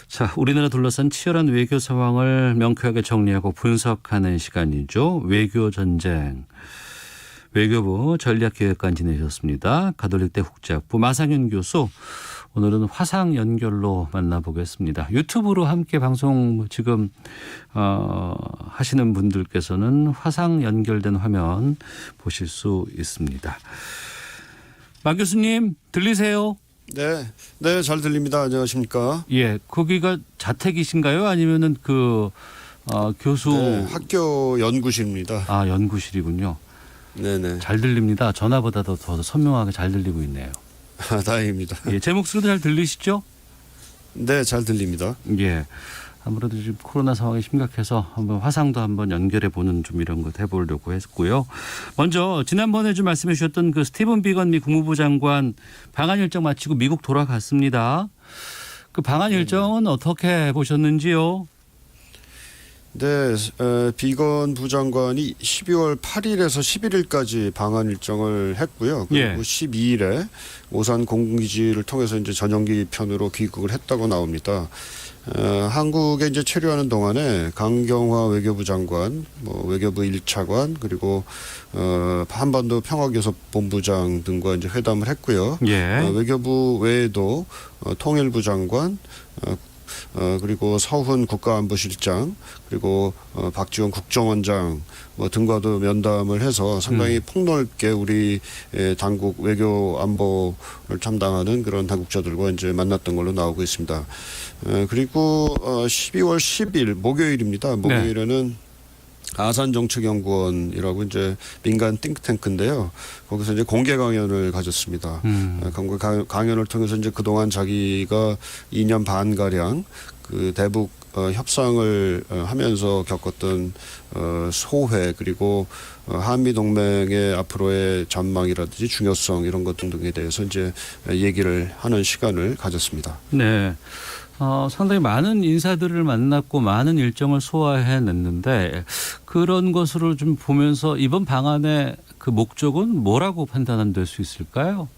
자, 우리나라 둘러싼 치열한 외교 상황을 명쾌하게 정리하고 분석하는 시간이죠. 외교 전쟁. 외교부 전략기획관 지내셨습니다. 가톨릭대 국제학부 마상현 교수. 오늘은 화상 연결로 만나보겠습니다. 유튜브로 함께 방송 지금 하시는 분들께서는 화상 연결된 화면 보실 수 있습니다. 마 교수님 들리세요? 네, 잘 들립니다. 안녕하십니까? 예, 거기가 자택이신가요? 아니면은 교수 네, 학교 연구실입니다. 아, 연구실이군요. 네네. 잘 들립니다. 전화보다도 더 선명하게 잘 들리고 있네요. 다행입니다. 예, 제 목소리도 잘 들리시죠? 네, 잘 들립니다. 예. 아무래도 지금 코로나 상황이 심각해서 한번 화상도 한번 연결해 보는 좀 이런 것 해보려고 했고요. 먼저 지난번에 좀 말씀해 주셨던 그 스티븐 비건 미 국무부 장관 방한 일정 마치고 미국 돌아갔습니다. 그 방한 일정은 어떻게 보셨는지요? 네, 비건 부장관이 12월 8일에서 11일까지 방한 일정을 했고요. 그리고 예. 12일에 오산 공군기지를 통해서 이제 전용기 편으로 귀국을 했다고 나옵니다. 한국에 이제 체류하는 동안에 강경화 외교부 장관, 외교부 1차관 그리고 한반도 평화교섭본부장 등과 이제 회담을 했고요. 예. 외교부 외에도 통일부 장관, 그리고 서훈 국가안보실장 그리고 박지원 국정원장 등과도 면담을 해서 상당히 폭넓게 우리 당국 외교 안보를 담당하는 그런 당국자들과 이제 만났던 걸로 나오고 있습니다. 그리고 12월 10일 목요일입니다. 목요일에는 아산정책연구원이라고 이제 민간 띵크탱크인데요. 거기서 이제 공개 강연을 가졌습니다. 강연을 통해서 이제 그동안 자기가 2년 반 가량 그 대북 협상을 하면서 겪었던 소회 그리고 한미 동맹의 앞으로의 전망이라든지 중요성 이런 것 등등에 대해서 이제 얘기를 하는 시간을 가졌습니다. 네. 상당히 많은 인사들을 만났고 많은 일정을 소화해냈는데 그런 것으로 좀 보면서 이번 방안의 그 목적은 뭐라고 판단하면 될 수 있을까요?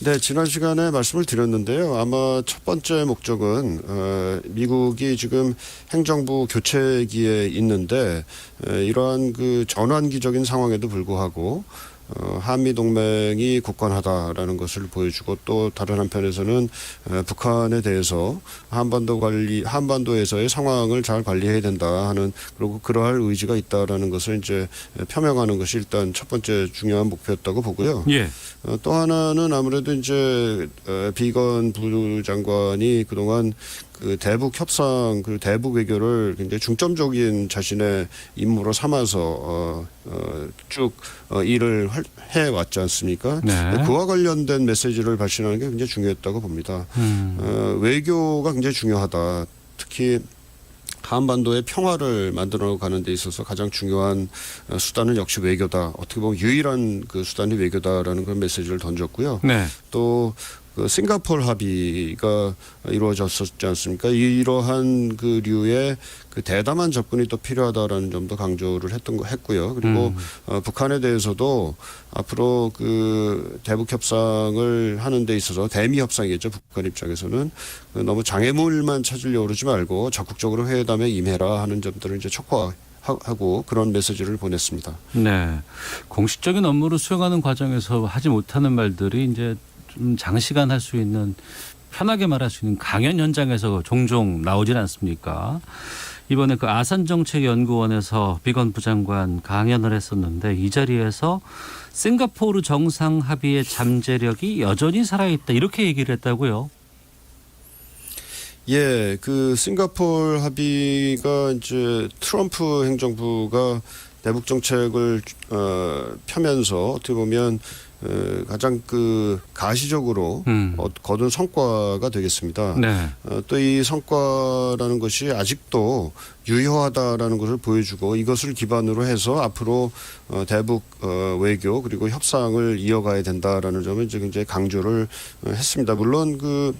네, 지난 시간에 말씀을 드렸는데요. 아마 첫 번째 목적은 미국이 지금 행정부 교체기에 있는데 이러한 그 전환기적인 상황에도 불구하고 한미 동맹이 굳건하다라는 것을 보여주고 또 다른 한편에서는 북한에 대해서 한반도에서의 상황을 잘 관리해야 된다 하는 그리고 그러할 의지가 있다라는 것을 이제 표명하는 것이 일단 첫 번째 중요한 목표였다고 보고요. 예. 또 하나는 아무래도 이제 비건 부장관이 그동안 그 대북 협상 그리고 대북 외교를 굉장히 중점적인 자신의 임무로 삼아서 쭉 일을 해 왔지 않습니까? 네. 그와 관련된 메시지를 발신하는 게 굉장히 중요했다고 봅니다. 외교가 굉장히 중요하다. 특히 한반도의 평화를 만들어 가는 데 있어서 가장 중요한 수단은 역시 외교다. 어떻게 보면 유일한 그 수단이 외교다라는 그런 메시지를 던졌고요. 네. 또 그 싱가포르 합의가 이루어졌었지 않습니까? 이러한 그 류의 그 대담한 접근이 또 필요하다라는 점도 강조를 했고요. 그리고 북한에 대해서도 앞으로 그 대북 협상을 하는 데 있어서 대미 협상이겠죠. 북한 입장에서는 너무 장애물만 찾으려고 그러지 말고 적극적으로 회담에 임해라 하는 점들을 이제 촉구하고 그런 메시지를 보냈습니다. 네. 공식적인 업무를 수행하는 과정에서 하지 못하는 말들이 이제 좀 장시간 할 수 있는 편하게 말할 수 있는 강연 현장에서 종종 나오질 않습니까? 이번에 그 아산정책연구원에서 비건 부장관 강연을 했었는데 이 자리에서 싱가포르 정상 합의의 잠재력이 여전히 살아있다 이렇게 얘기를 했다고요? 예, 그 싱가포르 합의가 이제 트럼프 행정부가 대북 정책을 펴면서 어떻게 보면 가장 그 가시적으로 거둔 성과가 되겠습니다. 네. 또 이 성과라는 것이 아직도 유효하다라는 것을 보여주고 이것을 기반으로 해서 앞으로 대북 외교 그리고 협상을 이어가야 된다라는 점을 이제 굉장히 강조를 했습니다. 물론 그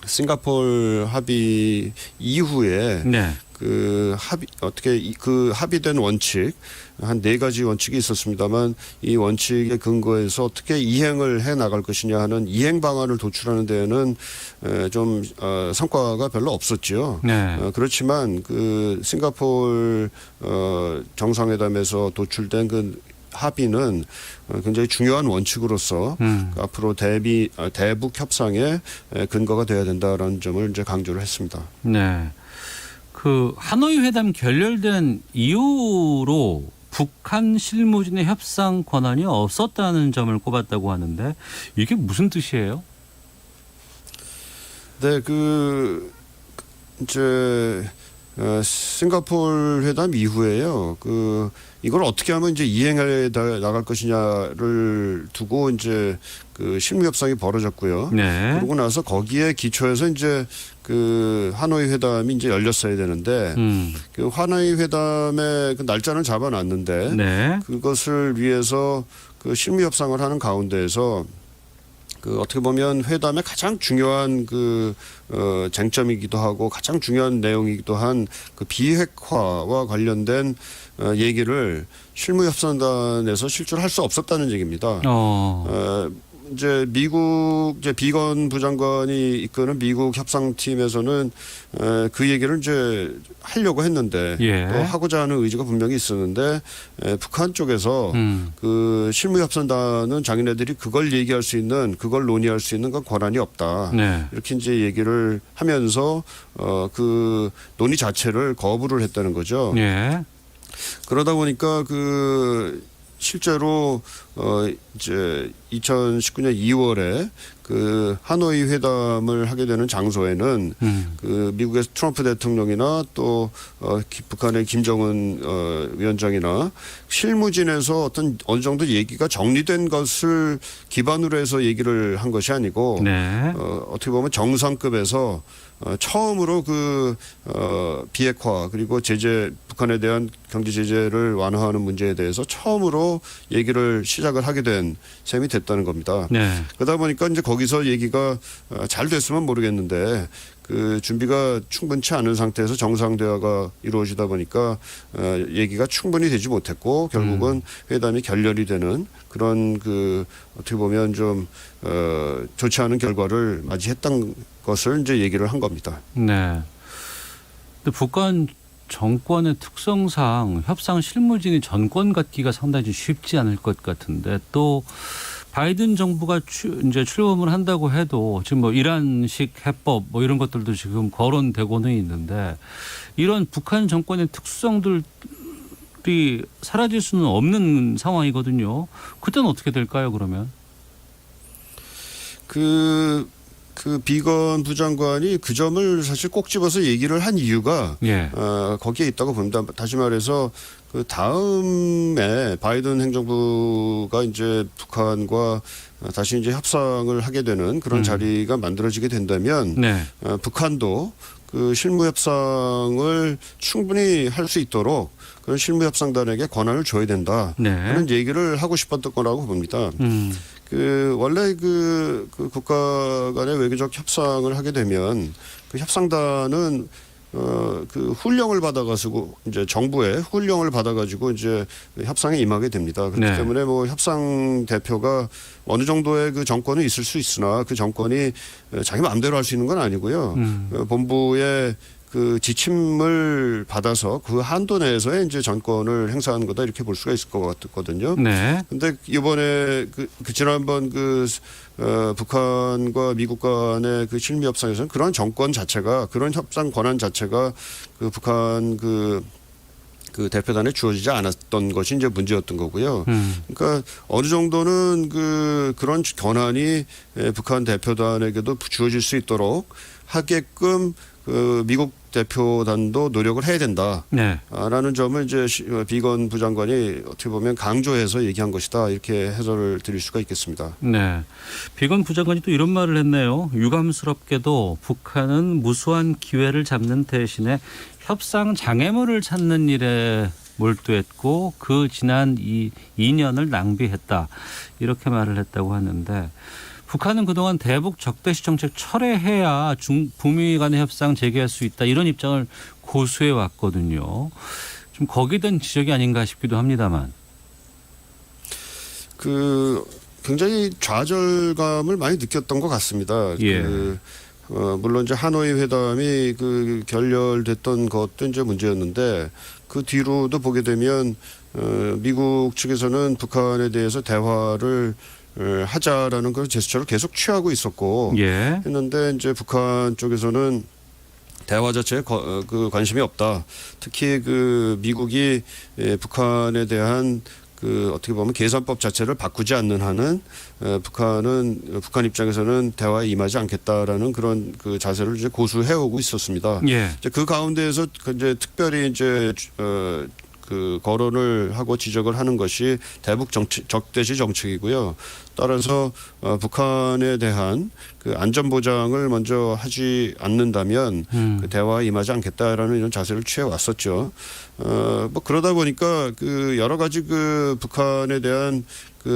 싱가포르 합의 이후에 네. 그 합의된 원칙 한 4가지 원칙이 있었습니다만 이 원칙에 근거해서 어떻게 이행을 해 나갈 것이냐 하는 이행 방안을 도출하는 데에는 좀 성과가 별로 없었죠. 네. 그렇지만 그 싱가포르 정상회담에서 도출된 그 합의는 굉장히 중요한 원칙으로서 앞으로 대북 협상의 근거가 되어야 된다라는 점을 이제 강조를 했습니다. 네. 그 하노이 회담 결렬된 이후로 북한 실무진의 협상 권한이 없었다는 점을 꼽았다고 하는데 이게 무슨 뜻이에요? 네, 이제 싱가포르 회담 이후에요. 이걸 어떻게 하면 이제 이행해 나갈 것이냐를 두고 이제 그 실무 협상이 벌어졌고요. 네. 그러고 나서 거기에 기초해서 이제 그 하노이 회담이 이제 열렸어야 되는데 그 하노이 회담의 그 날짜는 잡아놨는데 네. 그것을 위해서 그 실무 협상을 하는 가운데에서 그 어떻게 보면 회담의 가장 중요한 쟁점이기도 하고 가장 중요한 내용이기도 한 그 비핵화와 관련된 얘기를 실무협상단에서 실제로 할 수 없었다는 얘기입니다. 이제 미국 비건 부장관이 이끄는 미국 협상팀에서는 그 얘기를 이제 하려고 했는데 예. 또 하고자 하는 의지가 분명히 있었는데 북한 쪽에서 그 실무협상단은 자기네들이 그걸 얘기할 수 있는 그걸 논의할 수 있는 건 권한이 없다. 네. 이렇게 이제 얘기를 하면서 그 논의 자체를 거부를 했다는 거죠. 예. 그러다 보니까 실제로 이제 2019년 2월에 그 하노이 회담을 하게 되는 장소에는 그 미국의 트럼프 대통령이나 또 북한의 김정은 위원장이나 실무진에서 어느 정도 얘기가 정리된 것을 기반으로 해서 얘기를 한 것이 아니고 네. 어떻게 보면 정상급에서 처음으로 비핵화 그리고 북한에 대한 경제 제재를 완화하는 문제에 대해서 처음으로 얘기를 시작을 하게 된 셈이 됐다는 겁니다. 네. 그러다 보니까 이제 거기서 얘기가 잘 됐으면 모르겠는데 그 준비가 충분치 않은 상태에서 정상 대화가 이루어지다 보니까 얘기가 충분히 되지 못했고 결국은 회담이 결렬이 되는 그런 어떻게 보면 좀 좋지 않은 결과를 맞이했던 것을 이제 얘기를 한 겁니다. 네. 근데 북한 정권의 특성상 협상 실무진이 전권 갖기가 상당히 쉽지 않을 것 같은데 또 바이든 정부가 이제 출범을 한다고 해도 지금 뭐 이란식 해법 뭐 이런 것들도 지금 거론되고는 있는데 이런 북한 정권의 특성들이 사라질 수는 없는 상황이거든요. 그때는 어떻게 될까요, 그러면? 그 비건 부장관이 그 점을 사실 꼭 집어서 얘기를 한 이유가 예. 거기에 있다고 봅니다. 다시 말해서 그 다음에 바이든 행정부가 이제 북한과 다시 이제 협상을 하게 되는 그런 자리가 만들어지게 된다면 네. 북한도 그 실무 협상을 충분히 할 수 있도록 그런 실무 협상단에게 권한을 줘야 된다. 네. 하는 얘기를 하고 싶었던 거라고 봅니다. 원래 국가 간의 외교적 협상을 하게 되면 그 협상단은 그 훈령을 받아가지고 이제 정부의 훈령을 받아가지고 이제 협상에 임하게 됩니다. 그렇기 네. 때문에 뭐 협상 대표가 어느 정도의 그 정권은 있을 수 있으나 그 정권이 자기 마음대로 할 수 있는 건 아니고요. 본부의 그 지침을 받아서 그 한도 내에서의 이제 정권을 행사하는 거다 이렇게 볼 수가 있을 것 같거든요. 네. 근데 이번에 지난번 북한과 미국 간의 그 실무 협상에서는 그런 정권 자체가 그런 협상 권한 자체가 그 북한 그 대표단에 주어지지 않았던 것이 이제 문제였던 거고요. 그러니까 어느 정도는 그런 권한이 북한 대표단에게도 주어질 수 있도록 하게끔 미국 대표단도 노력을 해야 된다. 네. 라는 점을 이제 비건 부장관이 어떻게 보면 강조해서 얘기한 것이다. 이렇게 해설을 드릴 수가 있겠습니다. 네. 비건 부장관이 또 이런 말을 했네요. 유감스럽게도 북한은 무수한 기회를 잡는 대신에 협상 장애물을 찾는 일에 몰두했고 그 지난 2년을 낭비했다. 이렇게 말을 했다고 하는데 북한은 그동안 대북 적대시 정책 철회해야 북미 간의 협상 재개할 수 있다 이런 입장을 고수해 왔거든요. 좀 거기에 대한 지적이 아닌가 싶기도 합니다만. 굉장히 좌절감을 많이 느꼈던 것 같습니다. 예. 물론 이제 하노이 회담이 결렬됐던 것도 이제 문제였는데 그 뒤로도 보게 되면 미국 측에서는 북한에 대해서 대화를 하자라는 그런 제스처를 계속 취하고 있었고 예. 했는데 이제 북한 쪽에서는 대화 자체에 관심이 없다. 특히 미국이 북한에 대한 어떻게 보면 계산법 자체를 바꾸지 않는 한은 북한 입장에서는 대화에 임하지 않겠다라는 그런 자세를 이제 고수해오고 있었습니다. 예. 이제 그 가운데에서 이제 특별히 이제 거론을 하고 지적을 하는 것이 대북 적대시 정책이고요. 따라서 북한에 대한 안전 보장을 먼저 하지 않는다면 대화에 임하지 않겠다라는 이런 자세를 취해 왔었죠. 뭐 그러다 보니까 여러 가지 북한에 대한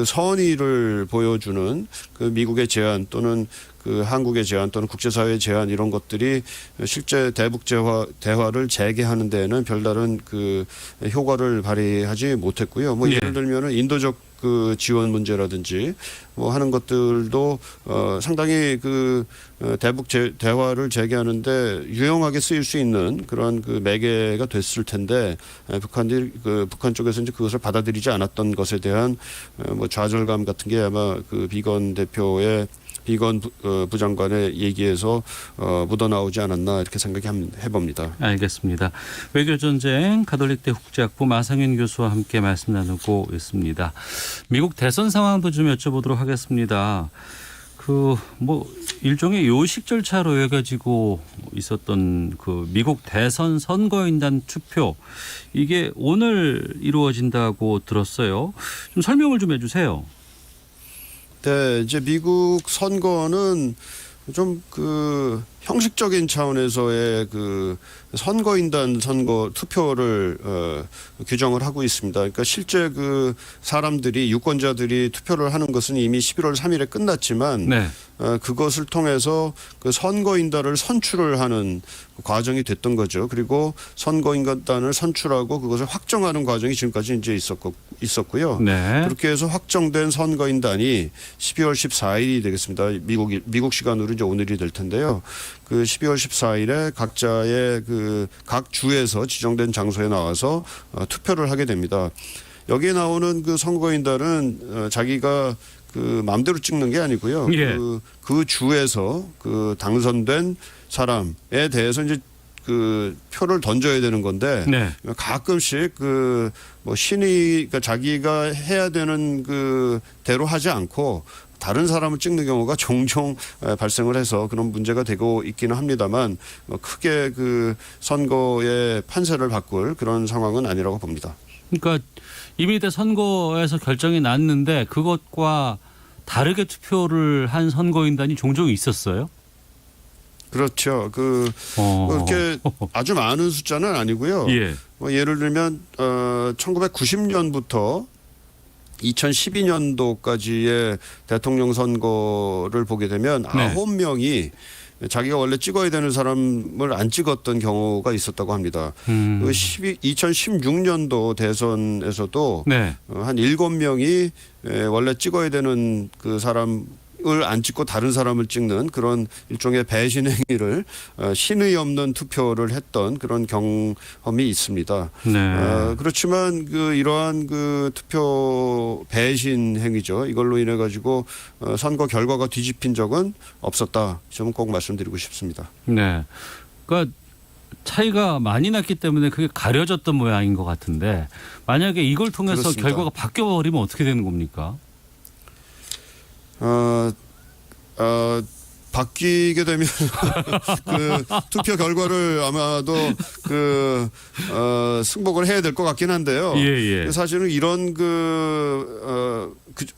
선의를 보여주는 미국의 제안 또는 한국의 제안 또는 국제사회의 제안 이런 것들이 실제 대북 대화를 재개하는 데에는 별다른 효과를 발휘하지 못했고요. 뭐 예. 예를 들면은 인도적 지원 문제라든지 뭐 하는 것들도 상당히 대북 대화를 재개하는데 유용하게 쓰일 수 있는 그런 매개가 됐을 텐데 북한 쪽에서 이제 그것을 받아들이지 않았던 것에 대한 뭐 좌절감 같은 게 아마 비건 대표의 비건 부장관의 얘기에서 묻어나오지 않았나 이렇게 해봅니다. 알겠습니다. 외교전쟁 가톨릭대 국제학부 마상현 교수와 함께 말씀 나누고 있습니다. 미국 대선 상황도 좀 여쭤보도록 하겠습니다. 뭐 일종의 요식 절차로 여겨지고 있었던 미국 대선 선거인단 투표 이게 오늘 이루어진다고 들었어요. 좀 설명을 좀 해주세요. 네, 이제 미국 선거는 좀 형식적인 차원에서의 선거인단 투표를 규정을 하고 있습니다. 그러니까 실제 사람들이 유권자들이 투표를 하는 것은 이미 11월 3일에 끝났지만 네. 그것을 통해서 선거인단을 선출을 하는 과정이 됐던 거죠. 그리고 선거인단을 선출하고 그것을 확정하는 과정이 지금까지 이제 있었고요. 네. 그렇게 해서 확정된 선거인단이 12월 14일이 되겠습니다. 미국 시간으로 이제 오늘이 될 텐데요. 12월 14일에 각자의 각 주에서 지정된 장소에 나와서 투표를 하게 됩니다. 여기에 나오는 선거인단은 자기가 마음대로 찍는 게 아니고요. 예. 그 주에서 당선된 사람에 대해서 이제 표를 던져야 되는 건데 네. 가끔씩 뭐 그러니까 자기가 해야 되는 대로 하지 않고 다른 사람을 찍는 경우가 종종 발생을 해서 그런 문제가 되고 있기는 합니다만 크게 선거의 판세를 바꿀 그런 상황은 아니라고 봅니다. 그러니까 이미 선거에서 결정이 났는데 그것과 다르게 투표를 한 선거인단이 종종 있었어요? 그렇죠. 그렇게 아주 많은 숫자는 아니고요. 예. 뭐 예를 들면 1990년부터 2012년도까지의 대통령 선거를 보게 되면 네. 9명이 자기가 원래 찍어야 되는 사람을 안 찍었던 경우가 있었다고 합니다. 2016년도 대선에서도 네. 한 7명이 원래 찍어야 되는 사람을 안 찍고 다른 사람을 찍는 그런 일종의 배신 행위를 신의 없는 투표를 했던 그런 경험이 있습니다. 네. 그렇지만 이러한 투표 배신 행위죠. 이걸로 인해 가지고 선거 결과가 뒤집힌 적은 없었다. 점은 꼭 말씀드리고 싶습니다. 네. 그러니까 차이가 많이 났기 때문에 그게 가려졌던 모양인 것 같은데 만약에 이걸 통해서 그렇습니다. 결과가 바뀌어버리면 어떻게 되는 겁니까? 바뀌게 되면 투표 결과를 아마도 승복을 해야 될 것 같긴 한데요. 예. 사실은 이런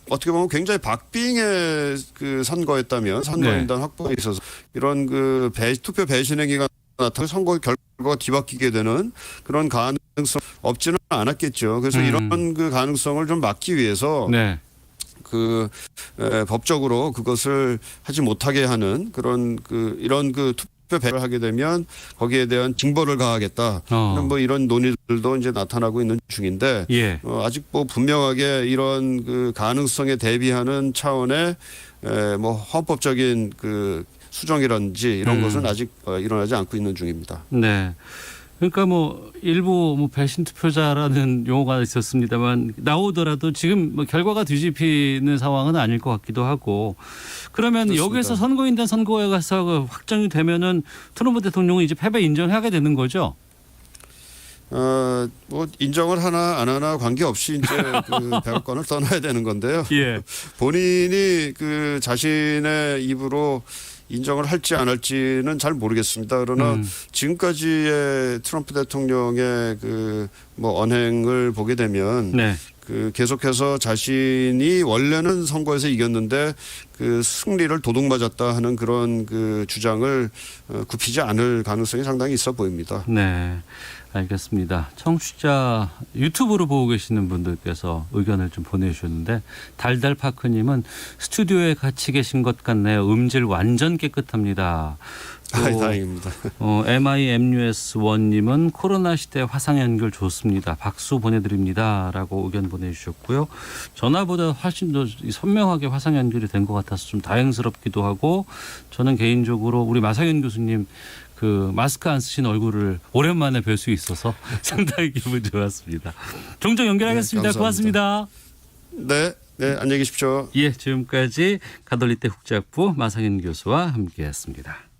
어떻게 보면 굉장히 박빙의 선거였다면 선거인단 확보에 있어서 이런 투표 배신 행위가 나타나서 선거 결과가 뒤바뀌게 되는 그런 가능성 없지는 않았겠죠. 그래서 이런 가능성을 좀 막기 위해서 네. 법적으로 그것을 하지 못하게 하는 그런 이런 투표 배를 하게 되면 거기에 대한 징벌을 가하겠다. 뭐 이런 논의들도 이제 나타나고 있는 중인데 예. 아직 뭐 분명하게 이런 가능성에 대비하는 차원의 뭐 헌법적인 수정이라든지 이런 것은 아직 일어나지 않고 있는 중입니다. 네. 그러니까 뭐 일부 뭐 배신 투표자라는 용어가 있었습니다만 나오더라도 지금 뭐 결과가 뒤집히는 상황은 아닐 것 같기도 하고 그러면 그렇습니다. 여기서 선거인단 선거에 가서 확정이 되면은 트럼프 대통령은 이제 패배 인정하게 되는 거죠? 뭐 인정을 하나 안 하나 관계없이 이제 백악관을 떠나야 되는 건데요. 예. 본인이 자신의 입으로 인정을 할지 안 할지는 잘 모르겠습니다. 그러나 지금까지의 트럼프 대통령의 뭐 언행을 보게 되면 네. 계속해서 자신이 원래는 선거에서 이겼는데 승리를 도둑맞았다 하는 그런 주장을 굽히지 않을 가능성이 상당히 있어 보입니다. 네. 알겠습니다. 청취자 유튜브로 보고 계시는 분들께서 의견을 좀 보내주셨는데 달달파크님은 스튜디오에 같이 계신 것 같네요. 음질 완전 깨끗합니다. 다행입니다. MIMUS1님은 코로나 시대 화상 연결 좋습니다. 박수 보내드립니다. 라고 의견 보내주셨고요. 전화보다 훨씬 더 선명하게 화상 연결이 된 것 같아서 좀 다행스럽기도 하고 저는 개인적으로 우리 마상현 교수님 마스크 안 쓰신 얼굴을 오랜만에 뵐 수 있어서 상당히 기분 좋았습니다. 종종 연결하겠습니다. 네, 고맙습니다. 네, 안녕히 계십시오. 예, 지금까지 가톨릭대 국제학부 마상현 교수와 함께했습니다.